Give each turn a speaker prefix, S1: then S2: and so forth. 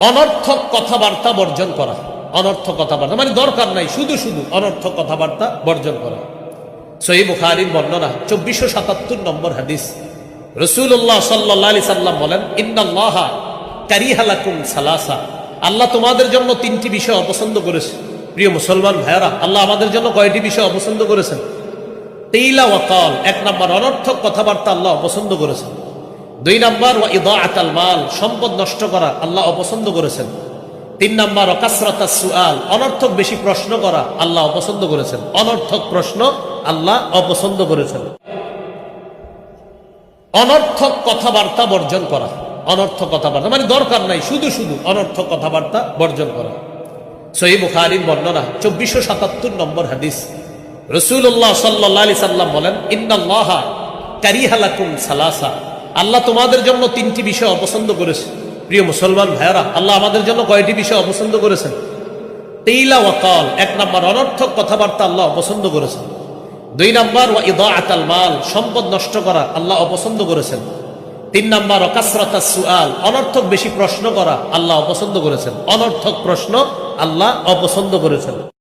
S1: অনর্থক কথাবার্তা বর্জন করা। অনর্থক কথাবার্তা মানে দরকার নাই, শুধু শুধু অনর্থক কথাবার্তা বর্জন করা। সহিহ বুখারীর বর্ণনা 2477 নম্বর হাদিস। রাসূলুল্লাহ সাল্লাল্লাহু আলাইহি সাল্লাম বলেন, ইন্নাল্লাহা কারিহা লাকুম সালাসা, আল্লাহ তোমাদের জন্য তিনটি বিষয় অপছন্দ করেছে। প্রিয় মুসলমান ভাইয়েরা, আল্লাহ আমাদের জন্য কয়টি বিষয় অপছন্দ করেছেন? কিলা ওয়া কাল, এক নাম্বার অনর্থক কথাবার্তা আল্লাহ অপছন্দ করেছেন। দুই নাম্বার ওয়া ইদাআতাল মাল, সম্পদ নষ্ট করা আল্লাহ অপছন্দ করেছেন। তিন নাম্বার ওয়া কাসরাতাস সুআল, অনর্থক বেশি প্রশ্ন করা আল্লাহ অপছন্দ করেছেন। অনর্থক প্রশ্ন আল্লাহ অপছন্দ করেছেন। অনর্থক কথাবার্তা বর্জন করা। অনর্থক কথাবার্তা মানে দরকার নাই, শুধু শুধু অনর্থক কথাবার্তা বর্জন করা। সহিহ বুখারীর বর্ণনা 2477 নম্বর হাদিস। রাসূলুল্লাহ সাল্লাল্লাহু আলাইহি সাল্লাম বলেন, ইন্নাল্লাহা কারিহা লাকুম সালাসা, আল্লাহ তোমাদের জন্য তিনটি বিষয় অপছন্দ করেছে। প্রিয় মুসলমান ভাইয়েরা, আল্লাহ আমাদের জন্য কয়টি বিষয় অপছন্দ করেছেন? কিলা ওয়া কাল, এক নাম্বার অনর্থক কথাবার্তা আল্লাহ অপছন্দ করেছেন। দুই নাম্বার ওয়া ইদাআতাল মাল, সম্পদ নষ্ট করা আল্লাহ অপছন্দ করেছেন। তিন নাম্বার ওয়া কাসরাতাস সুআল, অনর্থক বেশি প্রশ্ন করা আল্লাহ অপছন্দ করেছেন। অনর্থক প্রশ্ন আল্লাহ অপছন্দ করেছেন।